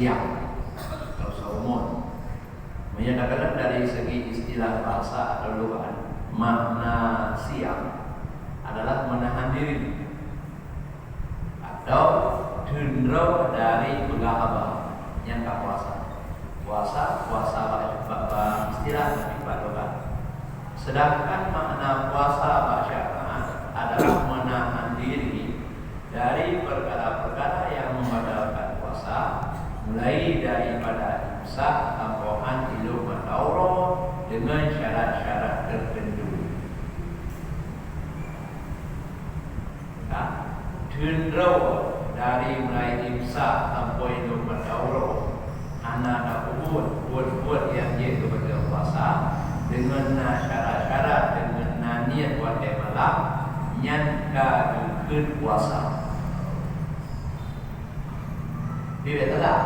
siang atau saumun. Menyatakan dari segi istilah bahasa atau lugan, makna siang adalah menahan diri atau dendro dari begahaba yang tak puasa. Puasa istilah lebih lugan. Sedangkan makna puasa syar'an adalah menahan diri dari perkara-perkara yang membatalkan puasa, mulai daripada imsak, tampohan, ilmu atau dengan syarat-syarat tertentu. Dendro dari mulai imsak, tampo, ilmu atau anak buat yang dia kepada puasa dengan syarat-syarat, dengan niat buat malam yang ke puasa. Dia tak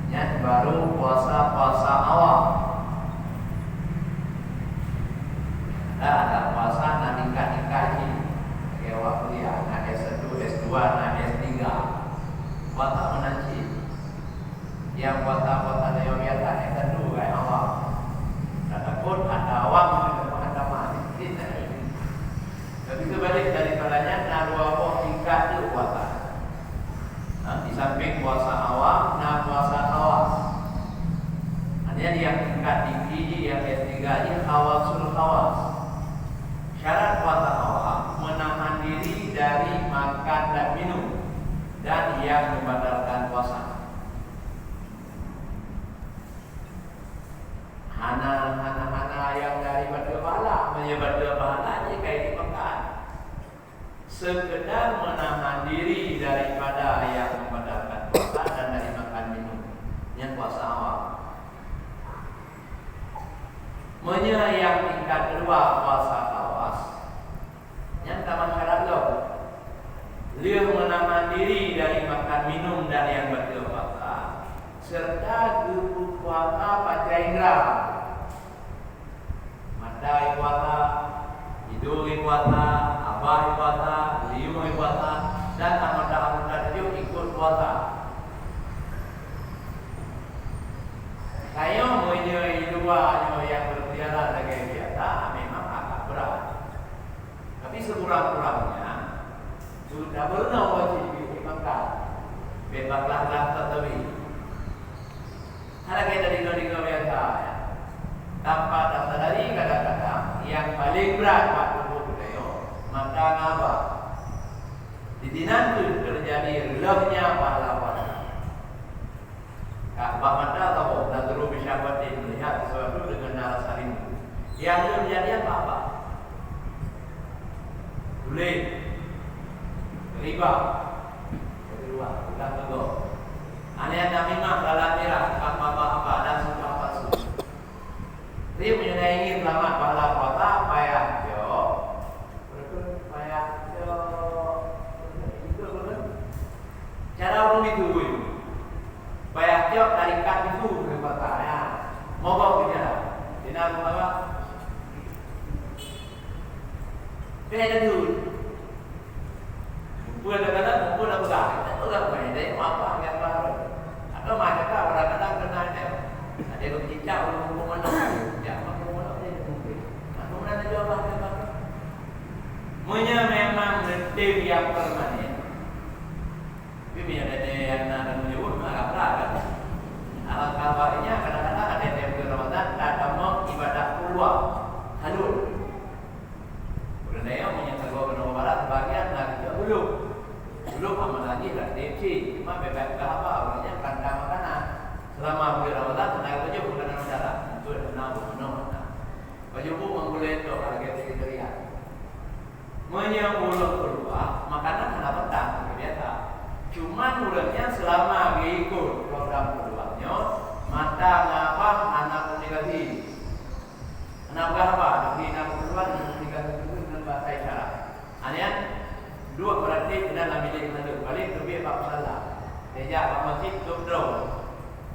yang baru puasa awal. Ada puasa nak nikah ni. Kayak waktu ya, nak S1, S2, nak S3. Puasa menanci. Yang puasa yang biasa yang kedua kayak awal. Ataupun ada awam ada mati. Tapi sebalik daripadanya narua pun tingkat itu puasa. Di samping puasa awal, puasa khawas. Artinya yang tingkat tinggi, yang S3 ini khawasul khawas. Syarat puasa awal menahan diri dari makan dan minum dan yang membatalkan puasa. Hana yang dari pahala menyebabkan pahala ini kayak dimakan. Sekedar menahan diri daripada yang membatalkan puasa dan dari makan minum yang puasa awal. Yang tingkat kedua puasa kawas. Yang taman syarat lo. Dia menahan diri dari makan minum dan yang batal puasa serta guru puasa panca indera. Mata puasa, hidung puasa, abah puasa, liu puasa, dan anggota itu ikut puasa. Saya punya dua yang berjalan dengan biasa memang agak berat. Tapi sekurang-kurangnya sudah pernah wajib dimakan. Bebaslah tetapi ada kita di biasa ya. Tanpa tersadari kadang-kadang yang paling berat waktu budaya maka ngapa? Di dinan itu terjadi relahnya pahala puasa. Kak mata atau nazru bisyabati melihat sesuatu dengan alasan itu. Yang terjadi apa? Boleh riba. Kedua, bukan tegur. Aneh namimah dalam merah apa dan sumpah palsu. Dia punya ingin selamat pahala puasa payah jo. Payah jo. Itu betul. Cara orang itu. Payah jo tarikan itu puasa ya. Mogok dia. Dinar apa? Dia ada dulu. Buat kadang-kadang buat apa? Itu kan banyak apa yang baru. Atau macam kadang-kadang kena dia. Ada yang bercicak orang mana? Ya, mana dia mungkin. Aku mana jawab apa? Memang detik yang permanen. Tapi ada yang nak menyebut agak berat. Alat kabarnya kadang-kadang ada yang bulan Ramadan ada mau ibadah keluar halul. Bulan yang menyatakan bahwa barat bagian lagi belum amal lagi lah DC cuma bebek apa orangnya kandang makanan selama bulan Ramadan naik baju bukan negara untuk benar baju pun menggunakan itu harga kriteria menyambung keluar makanan ada petang biasa cuma mulanya selama ikut program keluarnya mata ngapa anak komunikasi anak apa dari anak keluar komunikasi itu dengan bahasa isyarat hanya dua berarti benar nak milik satu balik lebih apa salah. Sejak apa masjid tutup.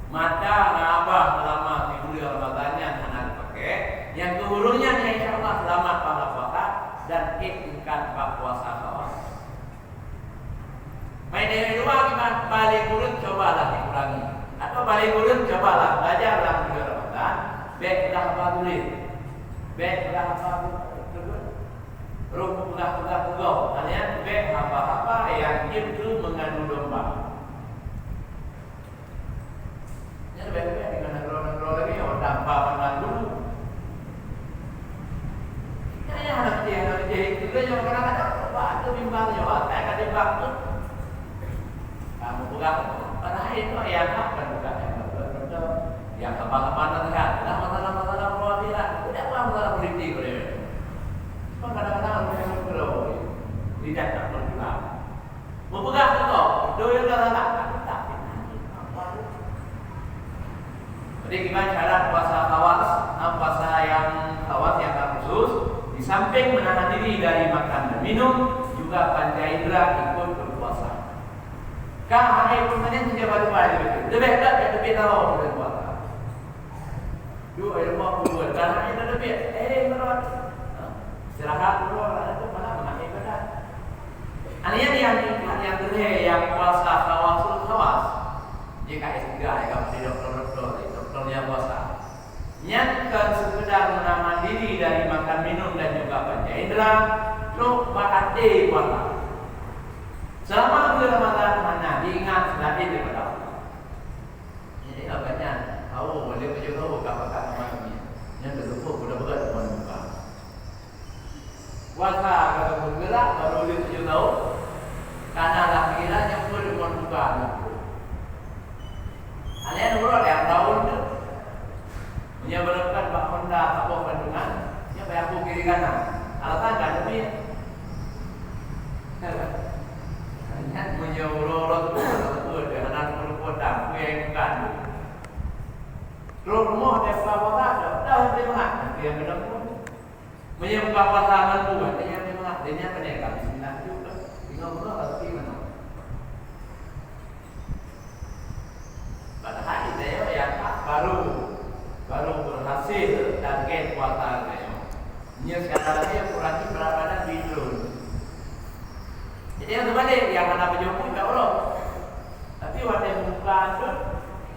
Mata ngabah selama di bulan Ramadannya anak pakai. Yang kehulunya insya-Allah selamat pada puasa dan tingkat puasa kawan. Main dari dua gimana? Balik urut cobalah dikurangi paling kurang cobalah belajarlah bulan Ramadan. Baik dah apa tulis. Baik dah apa tulis. Rukun dah pegau. Artinya baik apa-apa yang itu mengandung domba. Ini baik-baik dengan negara-negara lagi yang tanpa mengandung. Hanya anak kecil itu yang kadang-kadang ada bimbangnya, tak ada bimbang tu. Kamu pegang padahal itu yang apa bukan betul. Yang apa-apa nanti ada masalah perwakilan, tidak masalah politik boleh. Cuma kadang-kadang ada yang perlu tidak berjuang. Mempegang itu, doa dalam tak. Jadi gimana cara puasa khawas, puasa yang khawas yang khusus, di samping menahan diri dari makan dan minum, juga panca indera ikut berpuasa. Kahai pertanyaan tidak baru-baru itu. Lebih tak lebih tahu berpuasa. Dua ilmu buat kahai itu lebih. Menurut istirahat dulu itu malah mengenai badan. Artinya yang terakhir yang puasa khawas. Jika S3 ya di dokternya puasa. Nyatakan sekedar menahan diri dari makan minum dan juga panca indera. Lo makati puasa. Selama bulan Ramadan mana diingat lagi daripada Allah. Ini agaknya tahu boleh baju tahu kata-kata malamnya. Yang kedua sudah berat membuka. Puasa kalau bergerak baru dia baju tahu. Karena lakirannya pun membuka. Ada nomor yang tahun tu. Menyebabkan Pak Honda apa kandungan, dia bayar aku kiri kanan. Alasan kan tapi hanya menyuruh orang dengan perempuan yang bukan. Rumah desa bawah dah memang dia benar pun. Menyebabkan pasangan buat dia memang dia kena bismillah juga. Tinggal berapa mana. Padahal dia yang baru berhasil target puasanya. Nya sekarang lagi kurang berada di drone. Jadi yang terbalik yang mana penyokong tak orang. Tapi waktu yang buka tu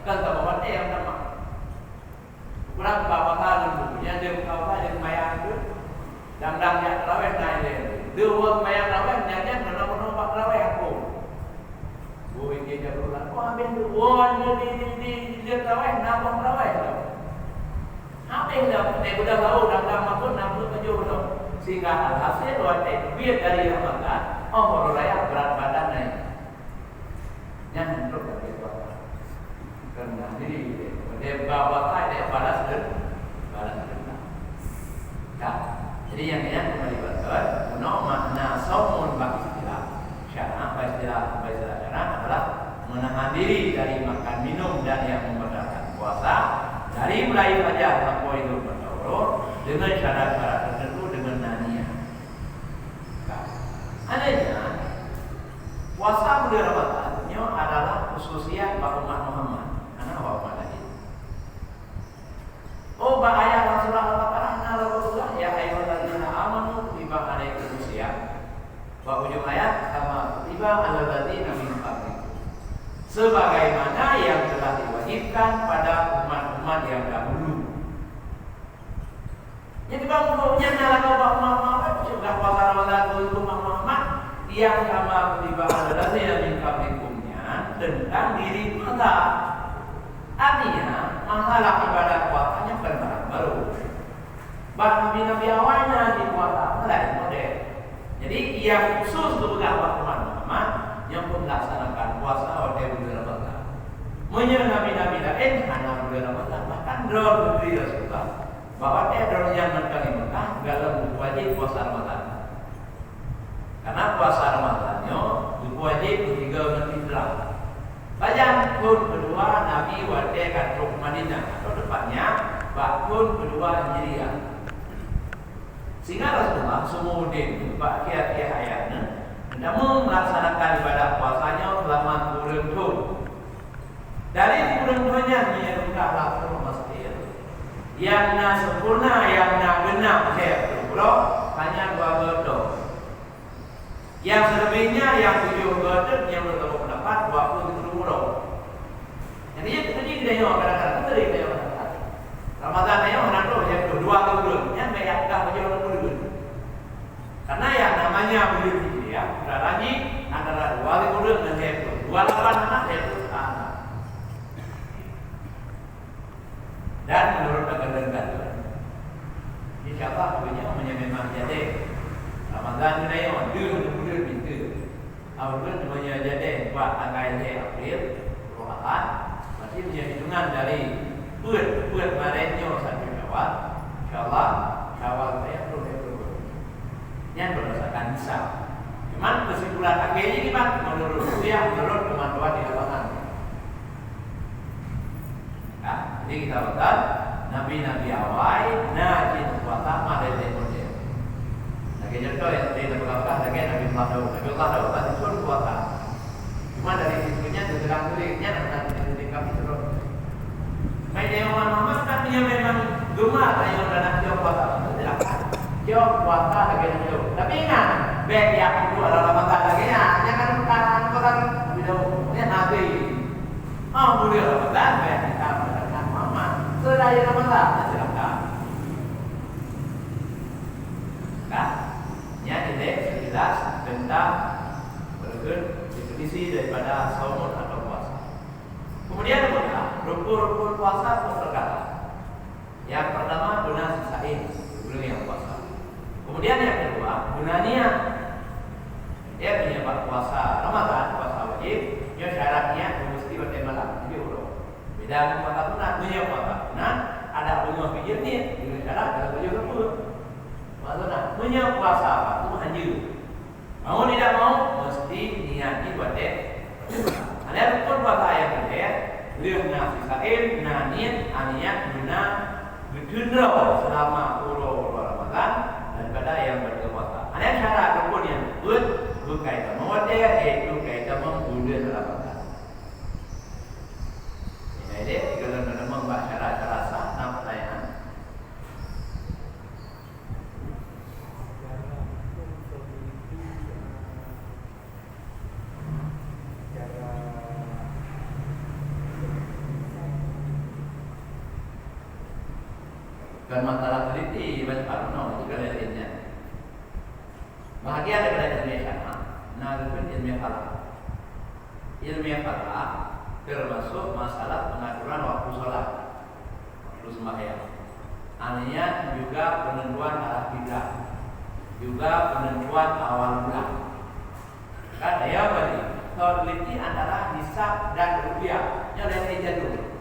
kan tak waktu yang nama. Kurang berapa tahun tu? Yang dia buka yang mayang tu, yang yang terawih naik dia. Dua mayang terawih yang nama terawih aku. Boleh dia berulang. Habis tu, di terawih nama terawih tu. Habis dah, dia sudah tahu dah makun 67 tu. Sehingga hasil waktu biar dari Ramadan. Baru raya berat badan naik. Yang untuk dari puasa. Kerana diri dia bawa dia balas dendam. Jadi yang kembali berkata, makna saumun bagi istilah syarah adalah menahan diri dari makan minum dan yang membatalkan puasa dari mulai fajar sampai Idul Fitri dengan syarat-syarat tertentu dengan nania. Adanya puasa bulan Ramadan adalah khususnya umat Muhammad. Anak umat lagi. Ayat Rasulullah Al-Fatihah ya ayyuhalladzina amanu kutiba alaikumus syiyam. Ujung ayat sama kutiba alal ladzina min qablikum. Sebagaimana yang telah diwajibkan pada umat-umat yang dahulu. Jadi bangsa nyala kau umat-umat juga puasa Ramadan untuk umat-umat yang sama kutiba alal ladzina min qablikumnya tentang diri kita. Artinya masalah ibadah puasanya bukan barang baru. Bahkan nabi-nabi awalnya di puasa lain model. Jadi yang khusus untuk umat Muhammad yang pun melaksanakan puasa pada bulan Ramadan. Menyerah nabi-nabi lain hanya bulan Ramadan. Bahkan drone berdiri Rasulullah bahwa dia drone yang mencari Mekah dalam wajib puasa Ramadan. Karena puasa Ramadannya wajib ketiga menitlah. Bajang pun kedua Nabi wajib katruk Madinah atau depannya bakun kedua Hijriah. Sehingga Rasulullah Sumuddin Pak Kiai ayatnya namun melaksanakan ibadah puasanya selama bulan Dhul. Dari bulan-bulannya menyerahkan langsung masjid. Yang na sempurna, yang na genap sepuluh hanya 2 godok. Yang selebihnya yang 7 godok yang bertemu pendapat 20 godok. Jadi kita yang kadang-kadang kita dari kita kadang-kadang. Ramadan yang orang tu yang dua bulan, yang banyak dah macam orang bulan. Karena yang namanya bulan Hijriah, sudah lagi antara dua bulan dan itu 28 anak itu anak. Dan menurut kata-kata, insya Allah punya memang jadi Ramadan ni yang bulan itu. Awalnya namanya jadi buat tanggal April, Ramadan. Masih punya hitungan dari buat Maretnya sampai Syawal. Insyaallah Syawal saya belum. Yang berdasarkan hisab. Cuman kesimpulan akhirnya ini Pak menurut teman-teman di lapangan. Nah, jadi kita lihat Nabi-Nabi awal naji kuasa dari model. Lagi contoh yang tadi Nabi Muhammad lagi Nabi Allah tadi suruh kuasa. Cuma dari situnya terang tulisnya nanti kami terus. Media Muhammad kan dia memang gemar yang nak jauh kuasa tidak. Jauh kuasa lagi jauh. Tapi ingat, baik yang itu adalah Ramadan lagi ya. Jangan bukan video ini nanti. Oh boleh Ramadan baik kita mengatakan Muhammad. Selain Ramadan silakan. Nah, yang ini jelas tentang definisi daripada saum atau puasa. Kemudian rukun puasa pun terkata. Yang pertama guna sisain sebelum yang puasa. Kemudian yang kedua guna niat. Dia punya puasa Ramadan, puasa wajib. Dia syaratnya mesti bertemalan. Jadi urut. Beda dengan puasa sunat, punya puasa sunat ada punya fikir ni, dengan syarat ada punya rukun. Maksudnya punya puasa apa? Itu hanya mau tidak mau mesti niat buat dia. Ada rukun puasa yang kedua, รื่องnasi saim, niat, aniat guna berkendara selama urut Ramadan daripada yang berpuasa. Ada syarat rukun yang berkaitan dengan dia, iaitu kaitan menggunakan Ramadan. Ini dia kalau nak membahas syarat-syarat sah nama layanan. Dan masalah teliti banyak parno itu kalau lainnya. Bahagia daripada ilmiah syarah, namun ilmiah falak. Ilmiah falak termasuk masalah pengaturan waktu sholat, waktu sembahyang. Artinya juga penentuan arah kiblat, juga penentuan awal bulan. Kan ya bagi teliti antara hisab dan rupiah yang lain jadul.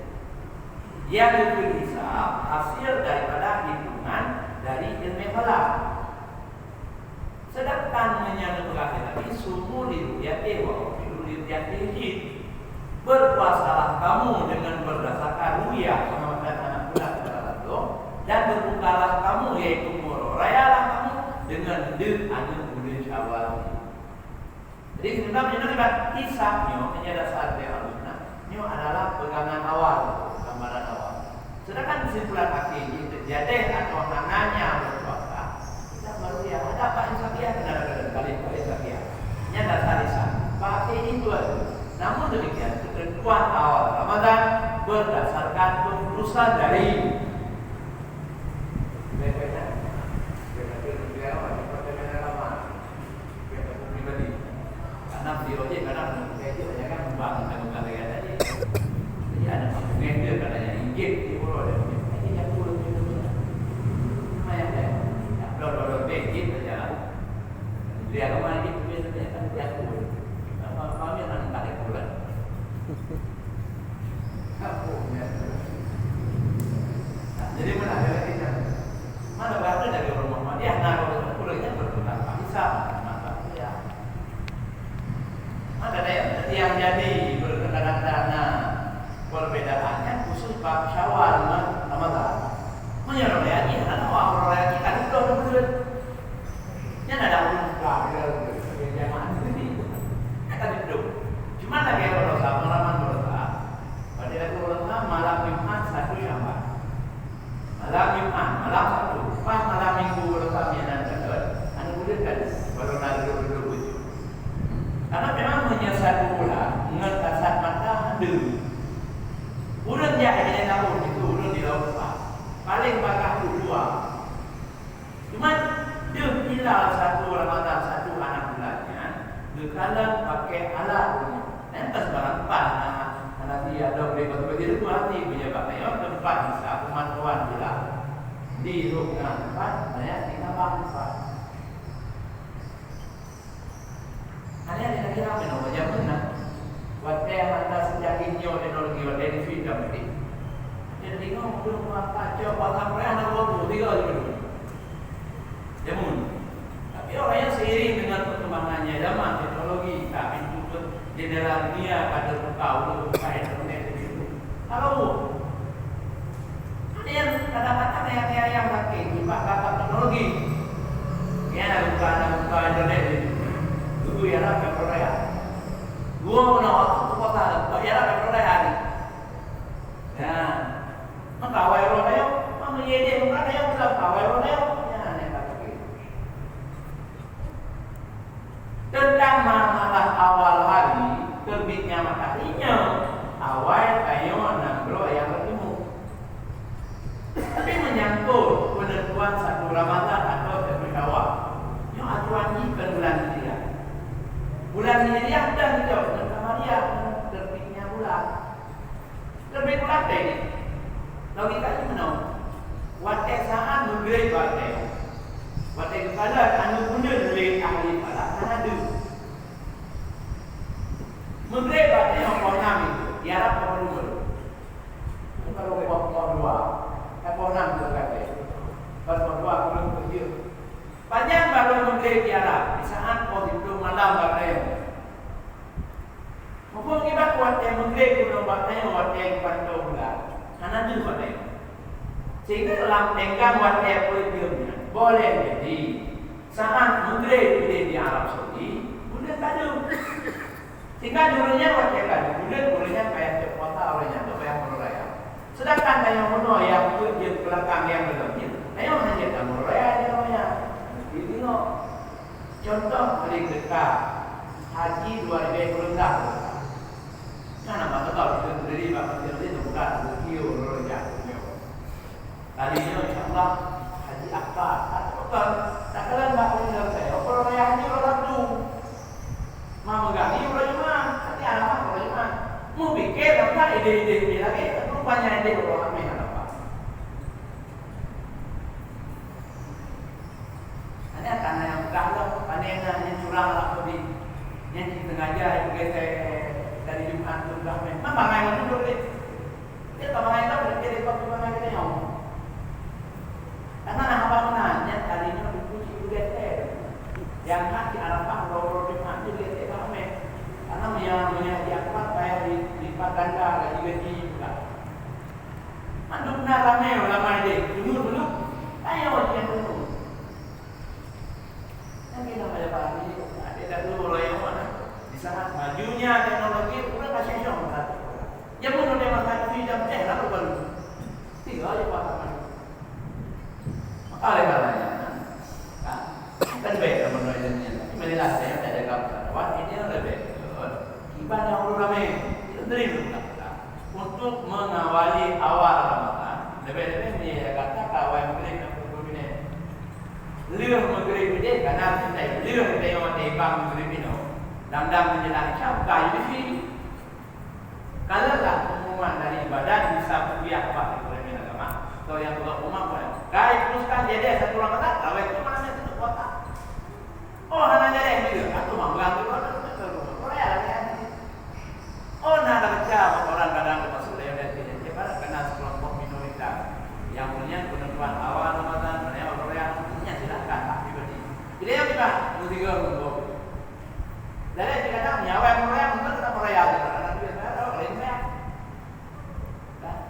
Yang itu hisab hasil daripada hitungan dari ilmu falak. Sedangkan menyangkut tadi sumu diruyati wa diruyati hid. Berpuasalah kamu dengan berdasarkan ruyah sama anak bulan itu dan berbukalah kamu yaitu rayalah kamu dengan anu bulan Syawal. Jadi sebenarnya menyebabkan hisabnya menjadi dasar al-sunnah. Ini adalah pegangan awal, gambaran awal. Sedangkan kesimpulan akhir terjadi atau namanya berpuasa tidak baru ya ada Pak Isakia kenal kali Pak Isakia. Ini dasar hisab. Pak itu namun demikian ketentuan awal Ramadan berdasarkan keputusan dari karena biologi kadang itu banyak kan membangun tanggungan lagi tadi. Jadi ada pengen katanya injek di pulau ada. Ini yang pulau itu. Lumayan deh. Kalau begit saja. Dia kemana itu biasanya kan dia pulau. Nama kami nanti tak ada pulau. Kapunya. Jadi mana ada kita? Mana berada dari orang Muhammadiyah? Nah kalau pulaunya berputar bisa. Ada yang jadi berkadang-kadang perbedaannya khusus bab Syawal dengan Ramadan. Menyerah lagi, ada orang lagi kan itu betul. Yang ada ulama jamaah ini kata itu. Cuma lagi kalau sama Ramadan berdoa. Pada itu ulama malam Jumat satu Syawal. Malam Jumat malam satu. Pas malam Minggu berdoa yang ada. Anda boleh kan baru nanti dulu. Karena memang hanya satu bulan mengetasat mata hendak. Bulan itu hati pejabat mayor tempat bisa pemantauan bila di rumah tempat banyak ditambah tempat. Hanya kira-kira apa yang benar. Waktu anda sejak inyo teknologi waktu ini sudah mesti. Jadi ngomong kacau pasang anak baru tiga dulu. Jamun. Tapi orang yang seiring dengan perkembangannya zaman teknologi, tapi juga jendela dunia pada kau untuk kain internet itu. Kalau ada yang kadang-kadang yang pakai jumpa kata teknologi, ya buka internet itu ya nak Korea. Gua menolak satu kota, ya nak Korea ni. Ya, maka awal orang mana ye bukan yang bukan awal orang tentang masalah awal hari terbitnya mataharinya awal kayu nambro yang bertemu. Tapi menyangkut penentuan satu Ramadan atau satu Syawal, yang aturan ini bukan bulan Hijriah. Bulan Hijriah dan tidak Maria terbitnya bulan. Terbit bulan ini. Logikanya mana? Waktu saat menggerai waktu. Waktu kala anu guna oleh ahli falak ada. Menggerai waktu yang pernah itu, diharap perlu. Kalau dua, pernah berkata. Kalau dua belum kerja. Panjang baru menggerai diharap di saat positif malam waktu. Mungkin kita waktu menggerai guna waktu yang pantau bulan. Karena itu waktu. Sehingga dalam tenggang waktu politik boleh jadi saat menggerai di Arab Saudi, bulan kadu. Sehingga dulunya waktu kadu, bulan bolehnya kayak kota olehnya atau kayak Muraya. Sedangkan yang mana yang kerja belakang yang belakangnya, yang hanya tak Muraya dia namanya. Jadi no, contoh paling dekat haji 2020. Nah, nama tahu itu sendiri bapak itu bukan bukio rojak. Tadinya insyaAllah haji akbar. Bukan. Tak kalian bapak ini saya. Kalau saya haji orang tu. Mau menggani orang cuma. Nanti anak orang cuma. Mau pikir apa ide-ide lagi. Rupanya ide orang ramai apa. Hanya karena yang berkata. Panengan yang curang lah lebih. Yang di tengah aja. Dari Jumat tu dah main. Memang yang itu boleh. Dia tak main tak boleh. Dia tak boleh main dia. Karena apa menanya tadinya dipuji UGT yang hati Arafah roh Jumat itu UGT ramai karena yang diangkat kayak di Paganda gaji juga. Mandukna ramai ulama ini dulu ayo ujian dulu. Yang kita pada pagi ada dulu yang mana di saat majunya teknologi udah kasih syok kan. Yang mana dia makan tidak lalu baru tiga aja pasangan. Oleh karenanya, kan baik menurutnya. Inilah saya tidak ada kawan ini lebih ibadah yang ramai itu dari untuk mengawali awal Ramadan. Lebih-lebih dia kata kawan maghrib dan berbunyi. Liur maghrib ini karena kita liur kita yang ada bang maghrib ini. Dandang menjelang Isya kayu di sini. Kalau pengumuman dari ibadah bisa kuliah apa di agama. Atau yang juga umat pun kaya teruskan jadi satu Ramadan awet itu mana itu kota hanya jadi yang atau manggang itu Korea lagi ada baca orang kadang masuk dari dia pada kena sekelompok minoritas yang punya penentuan awal Ramadan mana Korea punya silakan tak pribadi jadi yang kita mesti ngomong dari kadang nyawa Korea mungkin kita Korea karena dia ada lainnya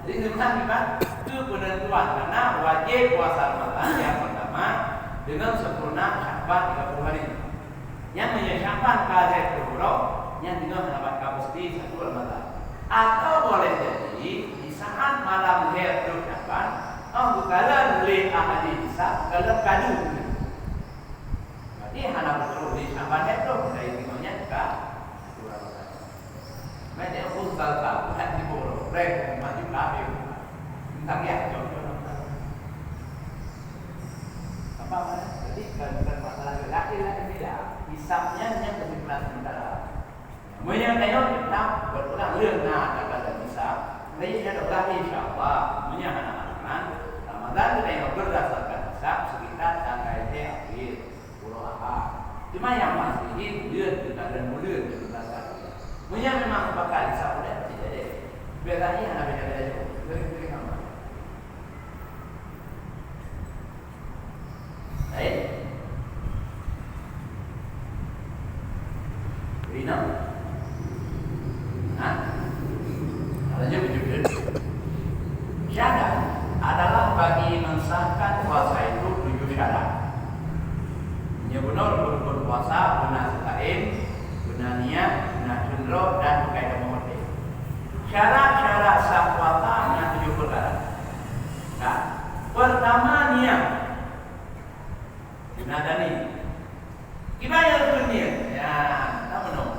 jadi gimana itu penentuan karena wajib puasa Ramadan yang pertama dengan sempurna Sya'ban 30 hari. Yang menyesyapan karet berurau yang dengan mendapat kapasiti 1 Ramadan. Atau boleh jadi di saat malam hari Sya'ban bukalah oleh ahli hisab kalau kadu. Berarti hanya betul di Sya'ban itu dari tinggalnya juga 1 Ramadan. Macam usul tak bukan di bawah rek maju kafir. Tak ya, contoh apa mana? Jadi bukan masalah laki-laki tidak. Hisapnya hanya kesimpulan sementara. Mereka tengok kita berulang รื่องหน้า kata hisap Ini adalah insyaAllah punya anak-anak Ramadan itu yang berdasarkan hisab sekitar tanggal akhir Pulau Ahad. Cuma yang pasti bulan dan bulan berdasarkan. Punya memang bakal hisab boleh tidak ada. Biasanya anak beda-beda juga. Sering-sering sama. Baik. Rina. Lanjut. Syarat adalah bagi mensahkan puasa itu 7 syarat. Ya benar berpuasa, benar sekain, benar niat, benar cenderung dan kaidah mengerti. Syarat-syarat sah puasa hanya 7 perkara. Nah, pertama niat. Benar dan ni. Gimana yang niat? Ya, tak benar.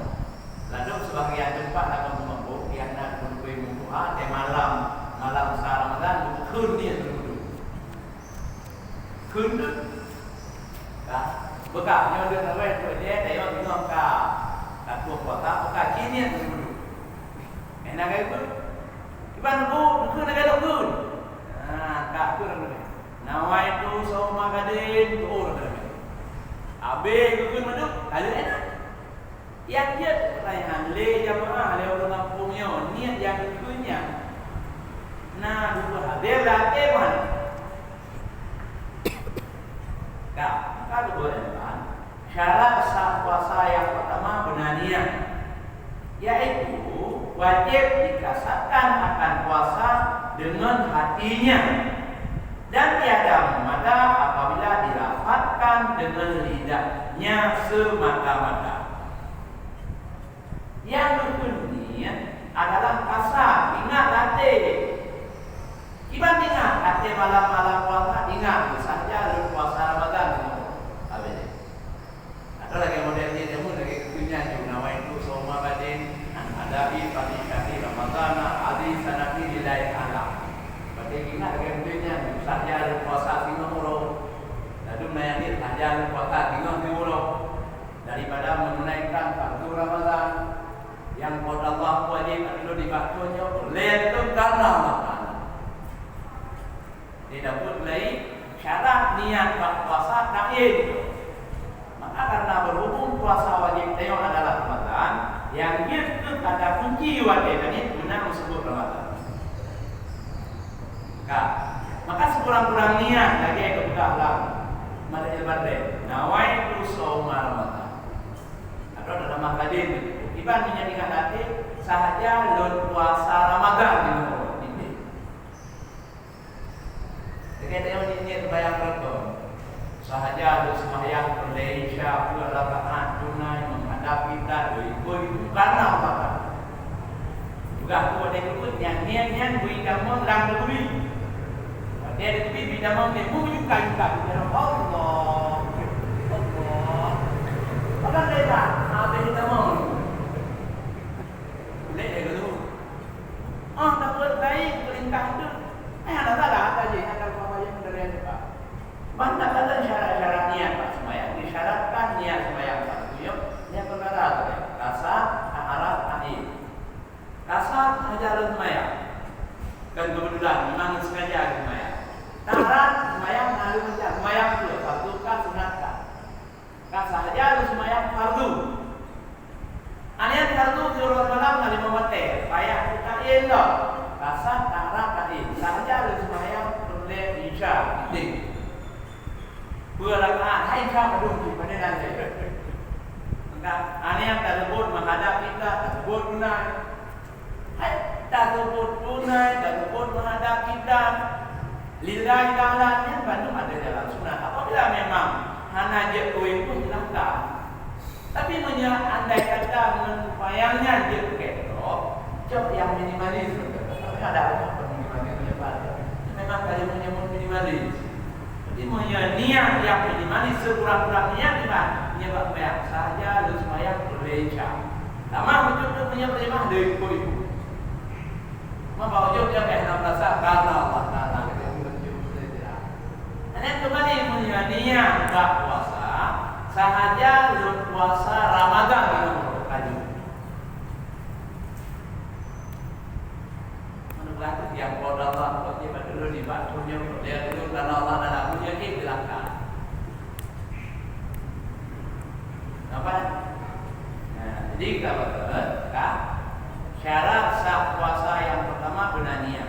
Lalu sebagian tempat akan mengumpul yang nak menunggu muka di malam Ramadan khun niat dulu. Khun tu. Dah. Bekaknya dia nak buat tu dia tengok tengok kat puasa bekak kini dulu. Enak ke itu? Iban bu, khun nak ada khun. Kak tu dulu. Nawai tu sama kadin tu orang. Abe khun maduk, kalau enak. Yang dia pertanyaan le jamaah le orang kampungnya niat yang khunnya. Nah, dulu hadir lagi mana? Kalau boleh syarat sah puasa yang pertama benar niat, yaitu wajib dikasahkan akan puasa dengan hatinya dan tiada memada apabila dilafazkan dengan lidahnya semata-mata. Yang berikutnya adalah kasar, ingat hati. Iban ingat hati malam-malam puasa, ingat saja puasa Ramadan. Ada lagi model ni demo lagi kepunya juga nawai itu semua badin adabi pada syahri Ramadan adi sanati lillahi ta'ala. Berarti ingat lagi kepunya saja puasa 50. Lalu melayani saja puasa 50 daripada menunaikan fardu Ramadan yang pada Allah wajib itu dibakunya boleh itu karena makan. Tidak boleh syarat niat puasa taib. Maka karena berhubung puasa wajib tengok adalah Ramadan, yang itu ada kunci wajib ini guna disebut Ramadan. Maka sekurang-kurang niat lagi ikut dalam madhab badai. Nawaitu shauma Ramadan. Atau dalam hadis iban menyatakan hati sahaja lon puasa Ramadan ini. Kita yang niat bayang berdoa. Sahaja harus sembahyang berlai isya 2 rakaat tunai menghadap kita itu karena apa? Juga tu ada ikut yang niat bui kamu dalam lebih. Dia ada lebih bidang mau dia menyukai kita. Allah. Apa dia? Apa kita mau? Boleh dulu. Tak boleh baik perintah itu. Ada saja ada apa yang dari apa? Mana ada syarat-syarat niat Pak sembahyang? Disyaratkan niat sembahyang satu yuk. Yang perkara kasar, taharah, tahiyat. Kasar hajaran sembahyang. Dan kebetulan memang sengaja sembahyang. Taharah sembahyang hari macam sembahyang tu fardu kah sunat kah? Kasar hajaran sembahyang fardu. Aniat fardu di luar malam kali memate. Payah kita elok. Kasar, taharah, tahiyat. Hajaran sembahyang boleh isya. Penting. 2 rakaat hai kah duduk pada nanti. Maka aniat tersebut menghadap kita tersebut tunai. Hai tersebut tunai tersebut menghadap kita. Lillahi ta'ala yang bandung ada dalam sunnah. Apabila memang hana je kuih pun silahkan. Tapi andai kata menupayangnya je ketro, cok yang minimalis. Tapi ada apa minimalis memang kali menyebut minimalis. Jadi niat yang minimalis sekurang-kurang niat juga menyebab banyak saja dan supaya berleca. Lama betul-betul punya perjemaah dari ibu. Membawa jauh dia kena merasa karena Allah Taala kita berjumpa saja. Dan kembali punya niat tak puasa sahaja lu puasa Ramadan itu kaji. Mana yang pada Allah seperti dulu di batunya dia dulu karena Allah dan akunya dibilangkan. Apa? Nah, jadi kalau syarat sah puasa yang pertama benar niat.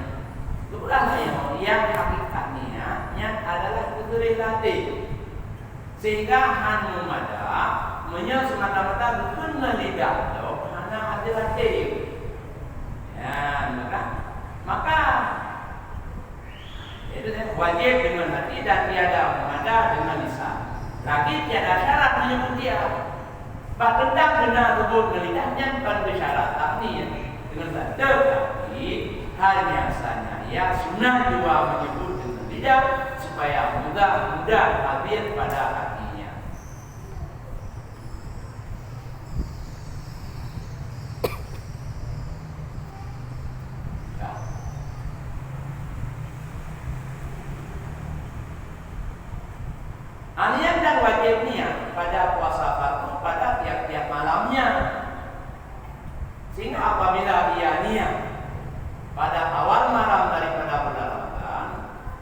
Itu bukan yang hakikatnya yang adalah kudurin latih. Sehingga hanu mada menya semata-mata rukun ngelidah do hana ada latih. Ya, maka itu wajib dengan hati dan tiada mada dengan lisan. Lagi tiada syarat menyebut dia. Pak tentang benar rukun ngelidahnya bukan bersyarat takni dengan tanda tapi hanya saja ya sunnah juga menyebut dengan lidah supaya mudah hadir pada hatinya. Anian dan wajibnya pada puasa fardu pada tiap-tiap malamnya. Sehingga apabila ia niat pada awal malam daripada bulan Ramadan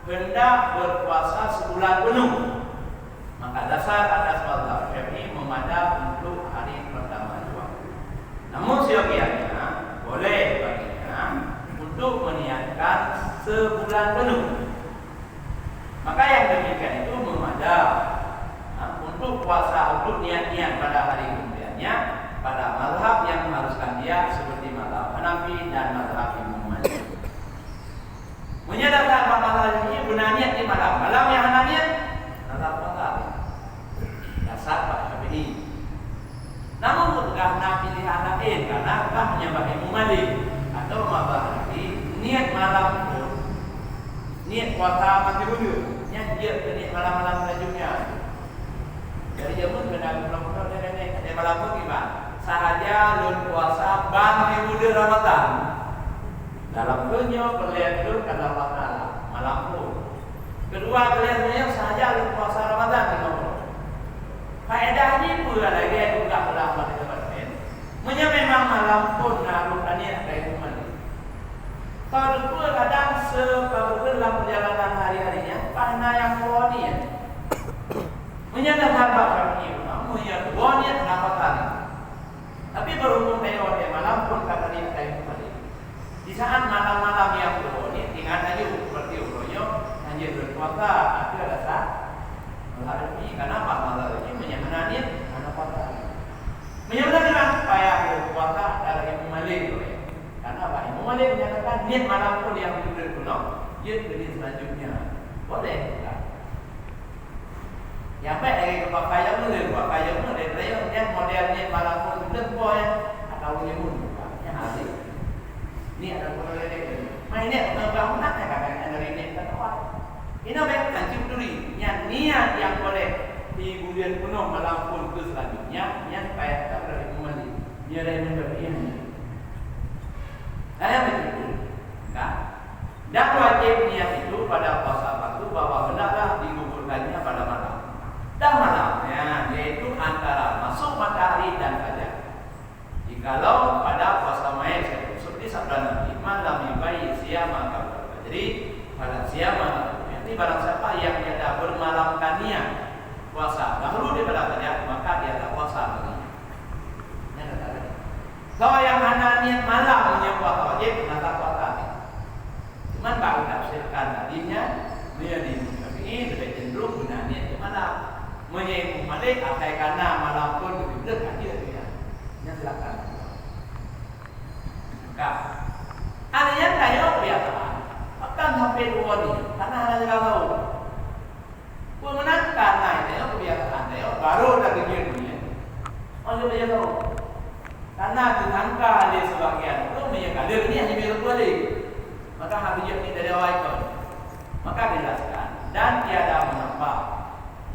hendak berpuasa sebulan penuh, maka dasar atas mazhab Syafi'i memadai untuk hari pertama juga. Namun seyogianya boleh baginya untuk meniatkan sebulan penuh. Maka yang demikian itu memadai untuk puasa untuk niat-niat pada hari kemudiannya pada mazhab yang mengharuskan dia seperti mazhab Hanafi dan mazhab Imam Malik. Menyadari mazhab ini benar niat di malam yang hana niat mazhab dasar Pak Syafi'i. Namun bukan pilihan lain karena bukan menyembah Imam Malik atau mazhab Hanafi niat malam pun niat puasa mati wudu niat dia niat malam-malam selanjutnya. Dari zaman kena pulang-pulang dari malam pun gimana? Sahaja lun puasa ban wudu Ramadan. Dalam dunia kalian dulu kata Allah Taala malam pun. Kedua kalian sahaja lun puasa Ramadan di nomor. Faedahnya pula lagi yang bukan ulama di tempat lain. Memang malam pun naruh niat kayak mana? Kalau pun kadang dalam perjalanan hari-harinya karena yang waniat menyatakan hamba kami punya waniat kenapa tadi tapi berhubung dengan malam pun kata dia kayak kembali di saat malam-malam yang waniat ingat aja seperti uroyo hanya berpuasa ada rasa malam ini kenapa malam ini menyatakan niat kenapa tadi menyatakan supaya berpuasa dari Malik karena apa Imam Malik menyatakan niat malam pun yang benar-benar dia beri selanjutnya boleh tak? Yang baik lagi kepakai yang mulai yang modelnya malam pun benar boleh atau yang pun yang asik ini ada boleh lagi mainnya membangun nak kan dari ini kan awal ini baik hancur duri yang niat yang boleh di bulan penuh malam pun ke selanjutnya yang supaya tak berada kembali dia dari menjadinya saya betul tak? Dan wajib niat itu pada puasa fardu bahwa hendaklah digugurkannya pada malam. Dan malamnya yaitu antara masuk matahari dan fajar. Jikalau pada puasa Maid seperti sabda Nabi, malam yubai siyama qabla fajri, pada siyama ini barang siapa yang tiada bermalamkan niat puasa dahulu daripada fajar, maka dia tak puasa lagi. Kalau yang hanya niat malam punya puasa wajib, tak puasa. Cuman baru tafsirkan tadinya menjadi Syafi'i lebih cenderung guna niat ke malam. Menjadi Malik akai karena malam pun lebih dekat dia. Yang silakan. Maka ada yang kaya kebiasaan akan sampai dua ni karena ada yang tahu. Pemenang karena itu kebiasaan dia baru lagi dia dunia. Orang dia tahu. Karena ditangka dia sebagian itu menyangka dia ini hanya biru balik. Maka habis ini dari awal itu maka dijelaskan dan tiada menambah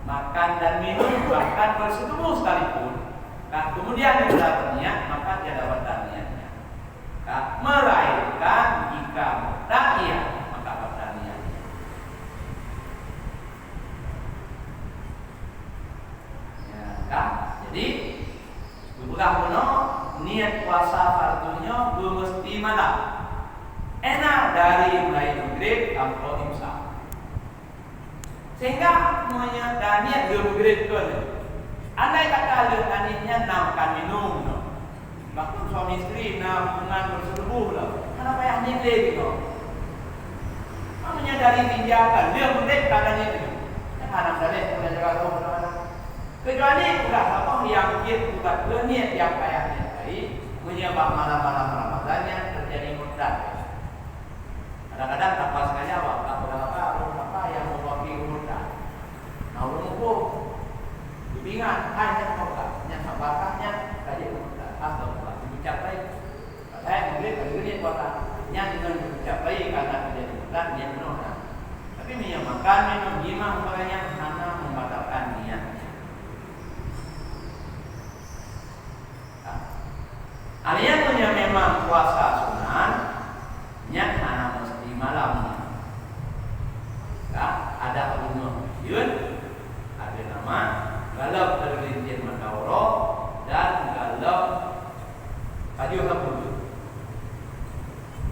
makan dan minum bahkan bersetubuh sekalipun kemudian tidak berniat maka tiada batal niatnya melainkan jika mutlak maka batal niatnya ya kan jadi bukan penuh niat puasa fardunya mesti malam enak dari mulai angko imsak. Sehingga menyadari dia begitu. Andai kata dia tadinya namkan minum, bahkan suami istri nak hubungan bersetubuh lah. Kenapa yang nilai gitu? Menyadari tindakan dia merdeka keadaan itu. Anak saya punya jaga rumah. Kecuali sudah apa yang dia buat niat yang kayaknya baik, menyebab malam-malam Ramadannya terjadi murtad. Kadang-kadang tanpa sengaja apa yang mewakili murtad. Nah, umum dibingat hanya murtad, yang sabakahnya kaji murtad atau dicapai. Saya mungkin begini buatannya dengan dicapai karena terjadi murtad niat menolak. Tapi menyamakan minum jima yang hanya membatalkan niat. Kalian punya memang puasa sunat, niat hanya mesti malam. Ada umum yun, ada nama galap terlintir mendawro dan galap kaju kabul.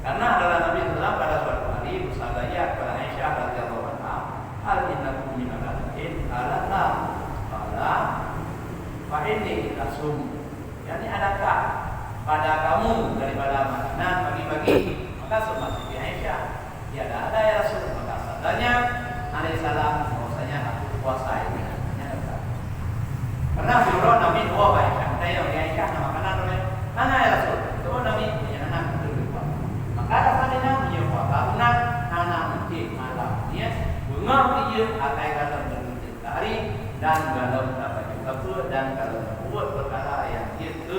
Karena adalah Nabi Sallallahu pada suatu hari bersabda kepada Aisyah radhiyallahu anha, hal innakum min al-in ala fa inni asum. Yani adakah pada kamu daripada makanan pagi-pagi? Maka semua Siti Aisyah, tiada ada ya Rasul. Maka sabdanya alaihissalam, bahwasanya aku puasa ini namanya. Karena beliau Nabi dua Aisyah, saya Aisyah nama makanan oleh mana ya Rasul? Itu Nabi punya anak berdua. Maka rasanya punya puasa benar, anak masjid malam dia bunga dia akai kata berhenti hari dan dalam dapat juga pun dan kalau membuat perkara yang itu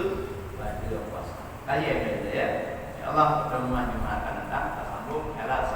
baca puasa. Kaya ya Allah bermaju